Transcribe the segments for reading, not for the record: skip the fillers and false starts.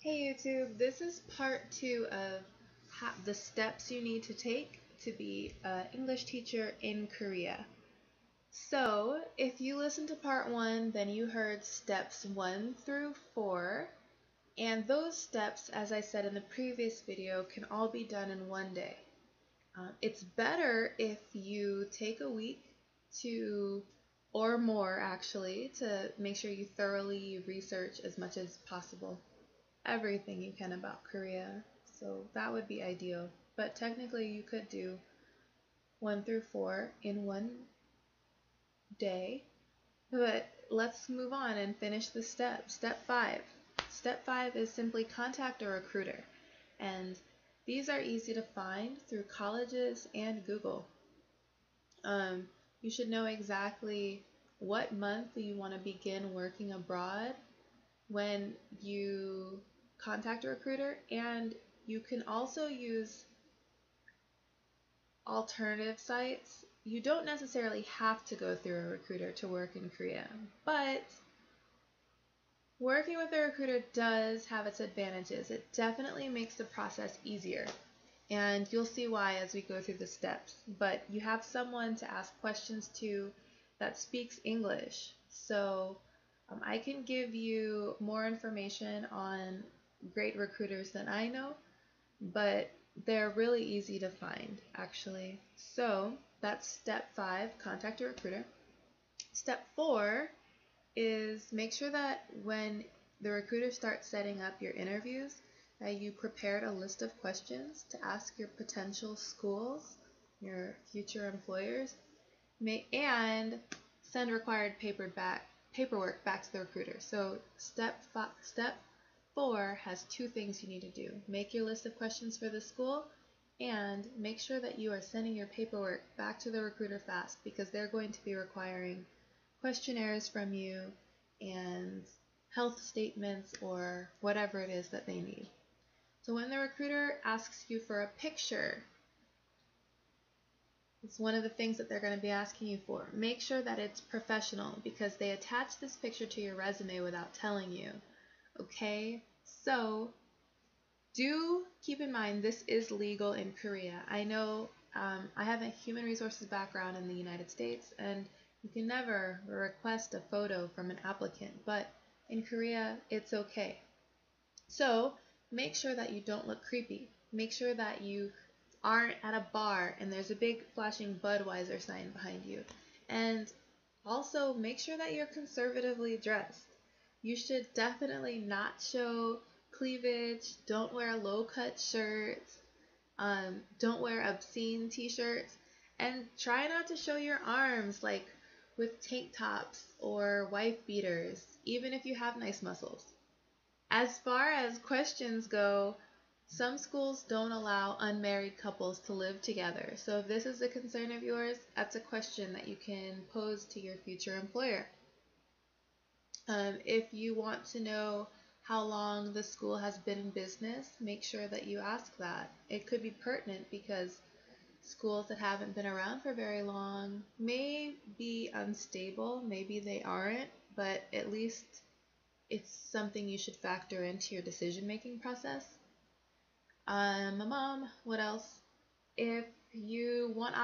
Hey YouTube, this is part two of the steps you need to take to be an English teacher in Korea. So, if you listened to part one, then you heard steps 1 through 4, and those steps, as I said in the previous video, can all be done in one day. It's better if you take a week to, or more actually, to make sure you thoroughly research as much as possible everything you can about Korea. So that would be ideal. But technically, you could do 1 through 4 in one day. But let's move on and finish the step. Step 5. Step 5 is simply contact a recruiter. And these are easy to find through colleges and Google. You should know exactly what month you want to begin working abroad when you contact a recruiter, and you can also use alternative sites. You don't necessarily have to go through a recruiter to work in Korea, but working with a recruiter does have its advantages. It definitely makes the process easier, and you'll see why as we go through the steps. But you have someone to ask questions to that speaks English. So I can give you more information on great recruiters than I know, but they're really easy to find actually. So that's step 5, contact a recruiter. Step 4 is make sure that when the recruiter starts setting up your interviews, that you prepared a list of questions to ask your potential schools, your future employers, and send required paperwork back to the recruiter. So step 4 has 2 things you need to do. Make your list of questions for the school and make sure that you are sending your paperwork back to the recruiter fast, because they're going to be requiring questionnaires from you and health statements or whatever it is that they need. So when the recruiter asks you for a picture, it's one of the things that they're going to be asking you for. Make sure that it's professional, because they attach this picture to your resume without telling you. Okay? So do keep in mind this is legal in Korea. I know I have a human resources background in the United States, and you can never request a photo from an applicant, but in Korea it's okay. So make sure that you don't look creepy. Make sure that you aren't at a bar and there's a big flashing Budweiser sign behind you. And also make sure that you're conservatively dressed. You should definitely not show cleavage. Don't wear low-cut shirts. Don't wear obscene t-shirts. And try not to show your arms like with tank tops or wife beaters, even if you have nice muscles. As far as questions go, some schools don't allow unmarried couples to live together. So if this is a concern of yours, that's a question that you can pose to your future employer. If you want to know how long the school has been in business, make sure that you ask that. It could be pertinent, because schools that haven't been around for very long may be unstable, maybe they aren't, but at least it's something you should factor into your decision-making process. What else? If you want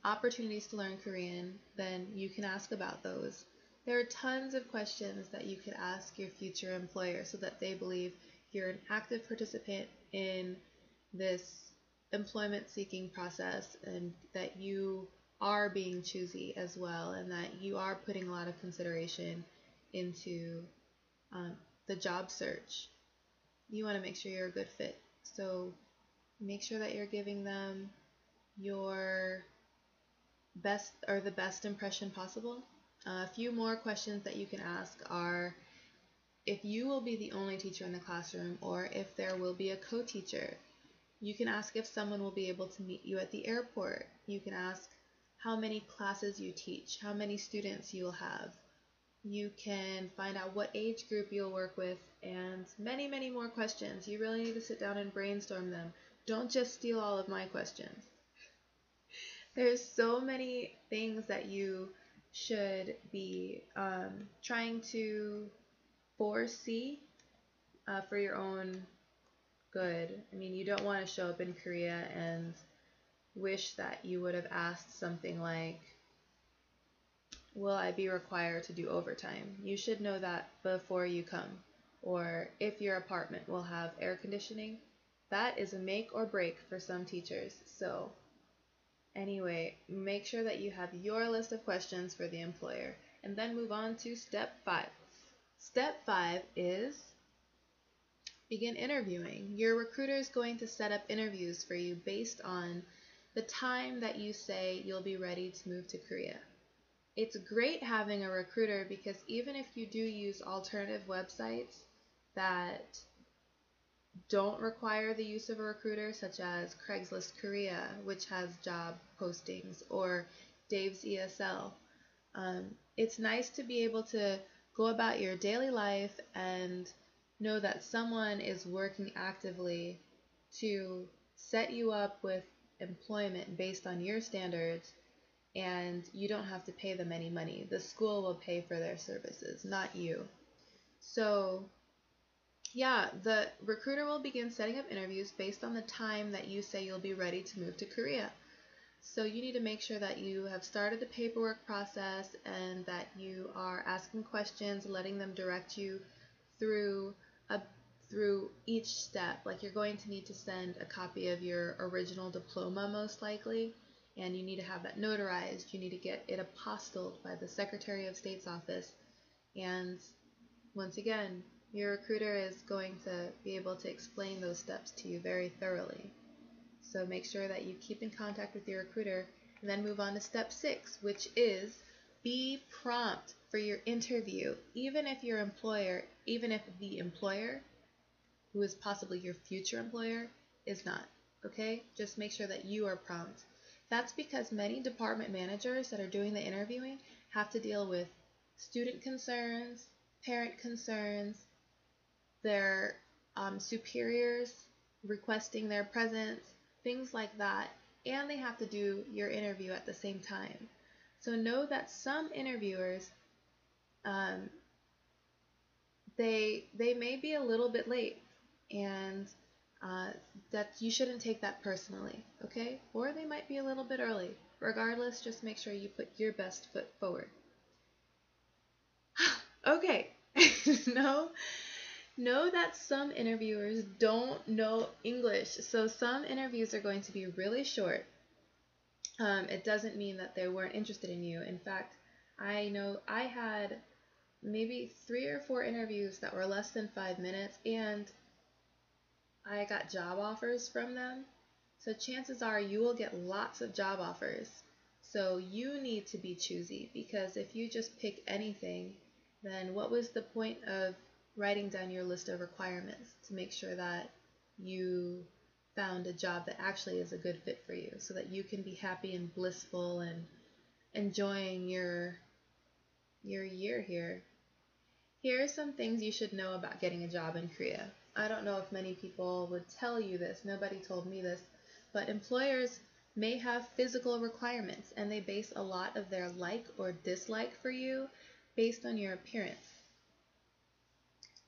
opportunities to learn Korean, then you can ask about those. There are tons of questions that you could ask your future employer so that they believe you're an active participant in this employment seeking process, and that you are being choosy as well, and that you are putting a lot of consideration into the job search. You want to make sure you're a good fit. So make sure that you're giving them your best, or the best impression possible. A few more questions that you can ask are if you will be the only teacher in the classroom, or if there will be a co-teacher. You can ask if someone will be able to meet you at the airport. You can ask how many classes you teach, how many students you'll have. You can find out what age group you'll work with, and many, many more questions. You really need to sit down and brainstorm them. Don't just steal all of my questions. There's so many things that you should be trying to foresee for your own good. I mean, you don't want to show up in Korea and wish that you would have asked something like, will I be required to do overtime? You should know that before you come. Or if your apartment will have air conditioning. That is a make or break for some teachers. So anyway, make sure that you have your list of questions for the employer. And then move on to step 5. Step 5 is begin interviewing. Your recruiter is going to set up interviews for you based on the time that you say you'll be ready to move to Korea. It's great having a recruiter because even if you do use alternative websites that don't require the use of a recruiter, such as Craigslist Korea, which has job postings, or Dave's ESL, it's nice to be able to go about your daily life and know that someone is working actively to set you up with employment based on your standards, and you don't have to pay them any money. The school will pay for their services, not you. So yeah, the recruiter will begin setting up interviews based on the time that you say you'll be ready to move to Korea. So you need to make sure that you have started the paperwork process and that you are asking questions, letting them direct you through through each step. Like, you're going to need to send a copy of your original diploma most likely, and you need to have that notarized. You need to get it apostilled by the Secretary of State's office. And once again, your recruiter is going to be able to explain those steps to you very thoroughly. So make sure that you keep in contact with your recruiter, and then move on to step 6, which is be prompt for your interview. Even if the employer, who is possibly your future employer, is not. Okay? Just make sure that you are prompt. That's because many department managers that are doing the interviewing have to deal with student concerns, parent concerns, their superiors requesting their presence, things like that, and they have to do your interview at the same time. So know that some interviewers, they may be a little bit late, and that you shouldn't take that personally, okay? Or they might be a little bit early. Regardless, just make sure you put your best foot forward. Okay. Know that some interviewers don't know English, so some interviews are going to be really short. It doesn't mean that they weren't interested in you. In fact, I know I had maybe 3 or 4 interviews that were less than 5 minutes, and I got job offers from them. So chances are you will get lots of job offers. So you need to be choosy, because if you just pick anything, then what was the point of writing down your list of requirements to make sure that you found a job that actually is a good fit for you, so that you can be happy and blissful and enjoying your year here. Here are some things you should know about getting a job in Korea. I don't know if many people would tell you this. Nobody told me this. But employers may have physical requirements, and they base a lot of their like or dislike for you based on your appearance.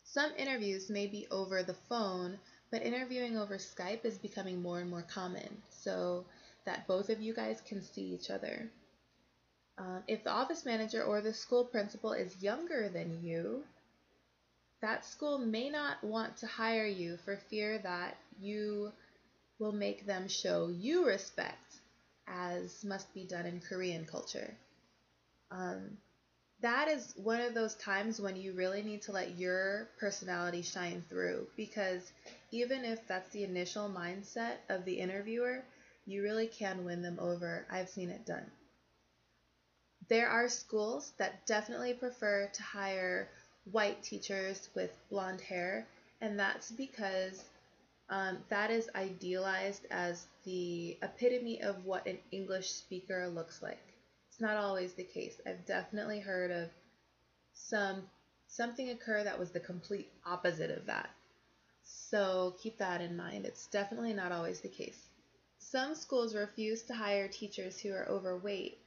Some interviews may be over the phone, but interviewing over Skype is becoming more and more common, so that both of you guys can see each other. If the office manager or the school principal is younger than you, that school may not want to hire you for fear that you will make them show you respect, as must be done in Korean culture. That is one of those times when you really need to let your personality shine through, because even if that's the initial mindset of the interviewer, you really can win them over. I've seen it done. There are schools that definitely prefer to hire white teachers with blonde hair, and that's because that is idealized as the epitome of what an English speaker looks like. It's not always the case. I've definitely heard of something occur that was the complete opposite of that. So keep that in mind. It's definitely not always the case. Some schools refuse to hire teachers who are overweight,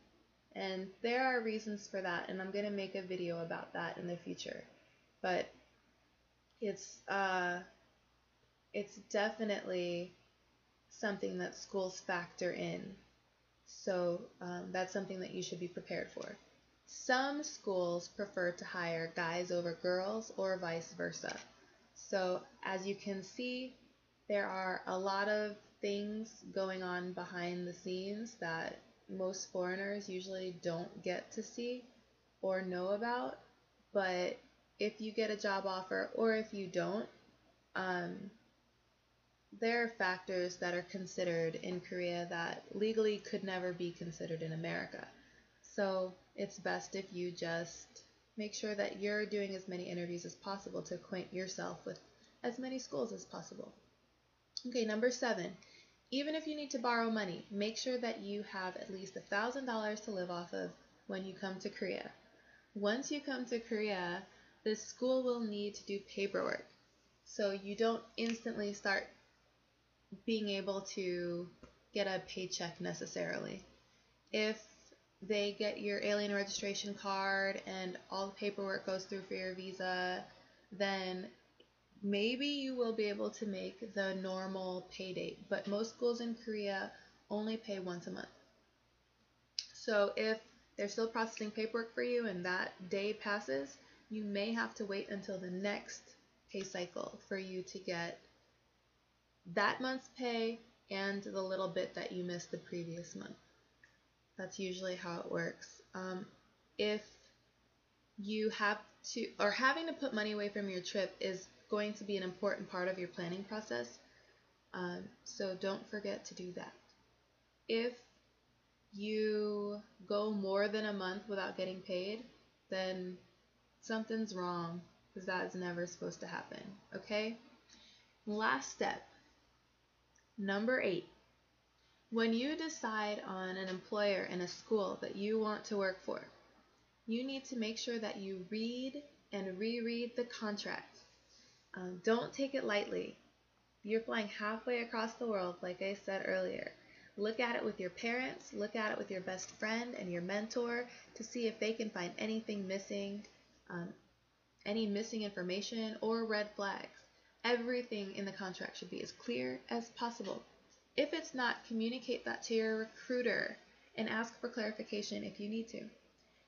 and there are reasons for that, and I'm going to make a video about that in the future. But It's uh, it's definitely something that schools factor in. So that's something that you should be prepared for. Some schools prefer to hire guys over girls or vice versa. So as you can see, there are a lot of things going on behind the scenes that most foreigners usually don't get to see or know about. But if you get a job offer or if you don't, um, there are factors that are considered in Korea that legally could never be considered in America. So it's best if you just make sure that you're doing as many interviews as possible to acquaint yourself with as many schools as possible. Okay, number 7. Even if you need to borrow money, make sure that you have at least $1,000 to live off of when you come to Korea. Once you come to Korea, the school will need to do paperwork. So you don't instantly start being able to get a paycheck necessarily. If they get your alien registration card and all the paperwork goes through for your visa, then maybe you will be able to make the normal pay date. But most schools in Korea only pay once a month. So if they're still processing paperwork for you and that day passes, you may have to wait until the next pay cycle for you to get that month's pay and the little bit that you missed the previous month. That's usually how it works. If you have to, or having to put money away from your trip is going to be an important part of your planning process. So don't forget to do that. If you go more than a month without getting paid, then something's wrong because that is never supposed to happen. Okay? Last step. Number 8. When you decide on an employer and a school that you want to work for, you need to make sure that you read and reread the contract. Don't take it lightly. You're flying halfway across the world, like I said earlier. Look at it with your parents, look at it with your best friend and your mentor to see if they can find anything missing, any missing information or red flags. Everything in the contract should be as clear as possible. If it's not, communicate that to your recruiter and ask for clarification if you need to.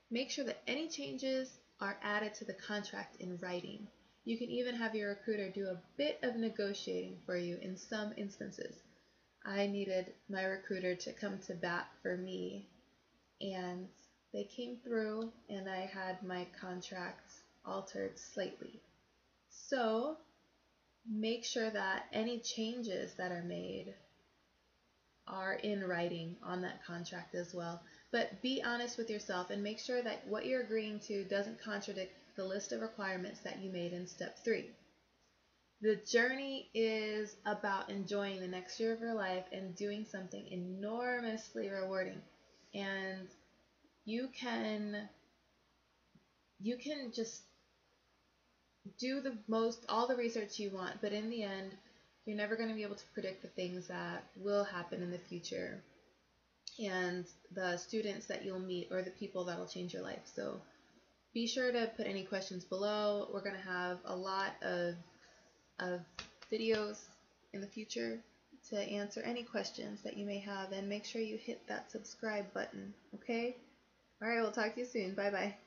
Make sure that any changes are added to the contract in writing. You can even have your recruiter do a bit of negotiating for you in some instances. I needed my recruiter to come to bat for me, and they came through, and I had my contract altered slightly. So make sure that any changes that are made are in writing on that contract as well. But be honest with yourself and make sure that what you're agreeing to doesn't contradict the list of requirements that you made in step 3. The journey is about enjoying the next year of your life and doing something enormously rewarding. And you can just do all the research you want, but in the end, you're never going to be able to predict the things that will happen in the future and the students that you'll meet or the people that'll change your life. So be sure to put any questions below. We're going to have a lot of videos in the future to answer any questions that you may have, and make sure you hit that subscribe button, okay? Alright, we'll talk to you soon. Bye bye.